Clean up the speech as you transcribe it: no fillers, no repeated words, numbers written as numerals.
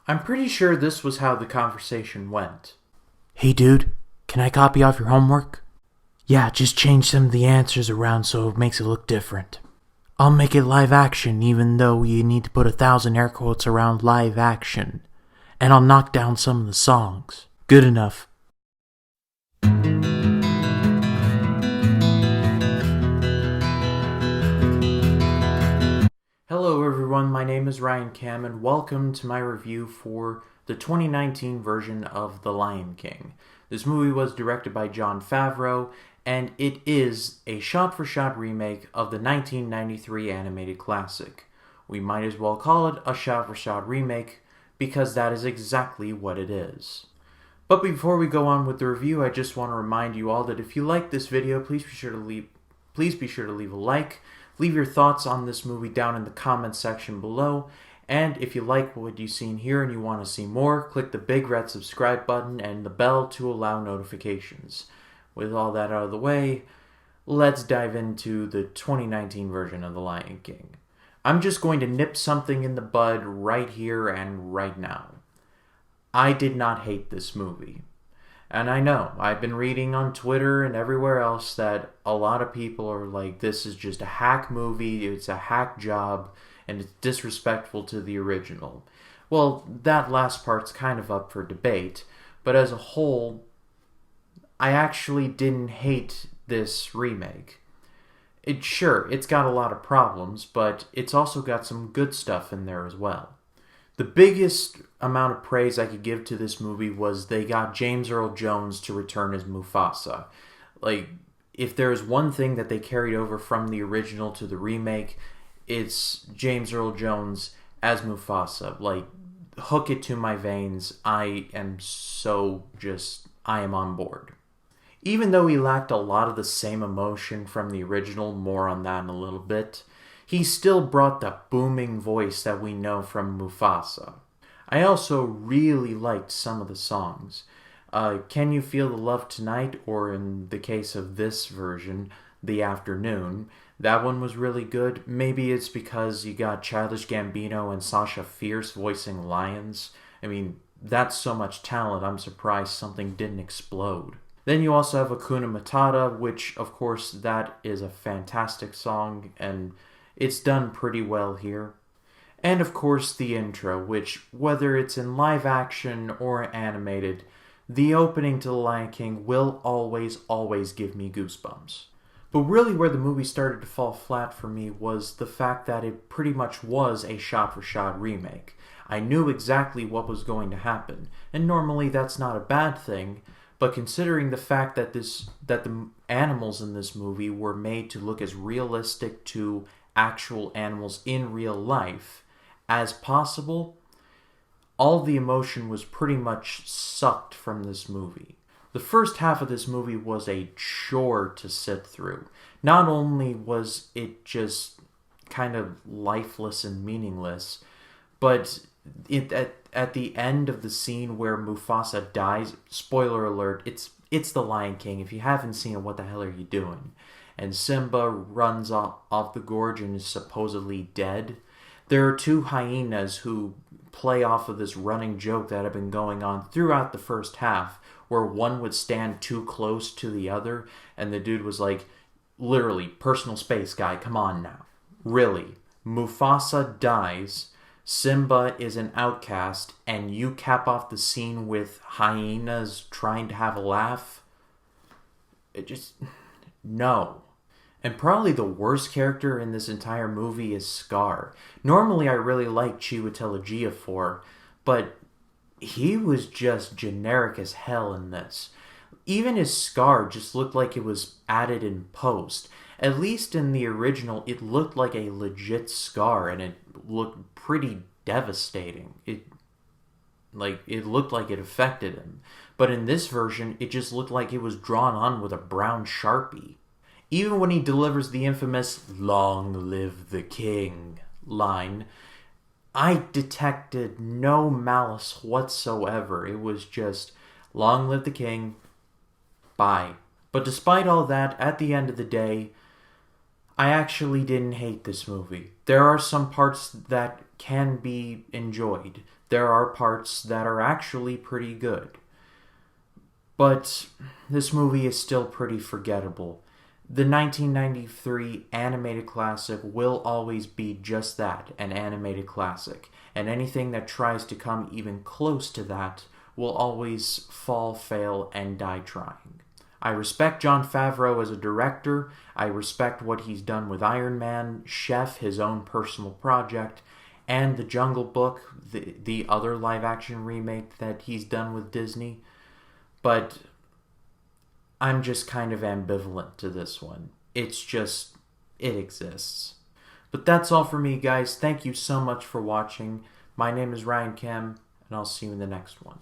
I'm pretty sure this was how the conversation went. Hey dude, can I copy off your homework? Yeah, just change some of the answers around so it makes it look different. I'll make it live action even though you need to put 1,000 air quotes around live action. And I'll knock down some of the songs. Good enough. Hello everyone, my name is Ryan Cam and welcome to my review for the 2019 version of The Lion King. This movie was directed by Jon Favreau and it is a shot-for-shot remake of the 1993 animated classic. We might as well call it a shot-for-shot remake because that is exactly what it is. But before we go on with the review, I just want to remind you all that if you like this video, please be sure to leave a like. Leave your thoughts on this movie down in the comments section below. And if you like what you've seen here and you want to see more, click the big red subscribe button and the bell to allow notifications. With all that out of the way, let's dive into the 2019 version of The Lion King. I'm just going to nip something in the bud right here and right now. I did not hate this movie. And I know, I've been reading on Twitter and everywhere else that a lot of people are like, this is just a hack movie, it's a hack job, and it's disrespectful to the original. Well, that last part's kind of up for debate, but as a whole, I actually didn't hate this remake. It's got a lot of problems, but it's also got some good stuff in there as well. The biggest amount of praise I could give to this movie was they got James Earl Jones to return as Mufasa. Like, if there's one thing that they carried over from the original to the remake, it's James Earl Jones as Mufasa. Like, hook it to my veins. I am on board. Even though he lacked a lot of the same emotion from the original, more on that in a little bit, he still brought the booming voice that we know from Mufasa. I also really liked some of the songs. Can You Feel the Love Tonight, or in the case of this version, The Afternoon. That one was really good. Maybe it's because you got Childish Gambino and Sasha Fierce voicing lions. I mean, that's so much talent, I'm surprised something didn't explode. Then you also have Hakuna Matata, which, of course, that is a fantastic song, and it's done pretty well here. And of course the intro, which, whether it's in live action or animated, the opening to The Lion King will always give me goosebumps. But really where the movie started to fall flat for me was the fact that it pretty much was a shot-for-shot remake. I knew exactly what was going to happen, and normally that's not a bad thing, but considering the fact that the animals in this movie were made to look as realistic to actual animals in real life as possible, all the emotion was pretty much sucked from this movie. The first half of this movie was a chore to sit through. Not only was it just kind of lifeless and meaningless, but at the end of the scene where Mufasa dies, spoiler alert, it's The Lion King. If you haven't seen it, what the hell are you doing? And Simba runs off the gorge and is supposedly dead. There are two hyenas who play off of this running joke that had been going on throughout the first half, where one would stand too close to the other, and the dude was like, literally, personal space, guy, come on now. Really, Mufasa dies, Simba is an outcast, and you cap off the scene with hyenas trying to have a laugh? No. And probably the worst character in this entire movie is Scar. Normally I really like Chiwetel Ejiofor, but he was just generic as hell in this. Even his scar just looked like it was added in post. At least in the original, it looked like a legit scar, and it looked pretty devastating. It looked like it affected him. But in this version, it just looked like it was drawn on with a brown Sharpie. Even when he delivers the infamous "Long live the king" line, I detected no malice whatsoever. It was just, long live the king, bye. But despite all that, at the end of the day, I actually didn't hate this movie. There are some parts that can be enjoyed. there are parts that are actually pretty good. But this movie is still pretty forgettable. The 1993 animated classic will always be just that, an animated classic. And anything that tries to come even close to that will always fall, fail, and die trying. I respect Jon Favreau as a director. I respect what he's done with Iron Man, Chef, his own personal project, and The Jungle Book, the other live-action remake that he's done with Disney. But I'm just kind of ambivalent to this one. It's just, it exists. But that's all for me, guys. Thank you so much for watching. My name is Ryan Kem, and I'll see you in the next one.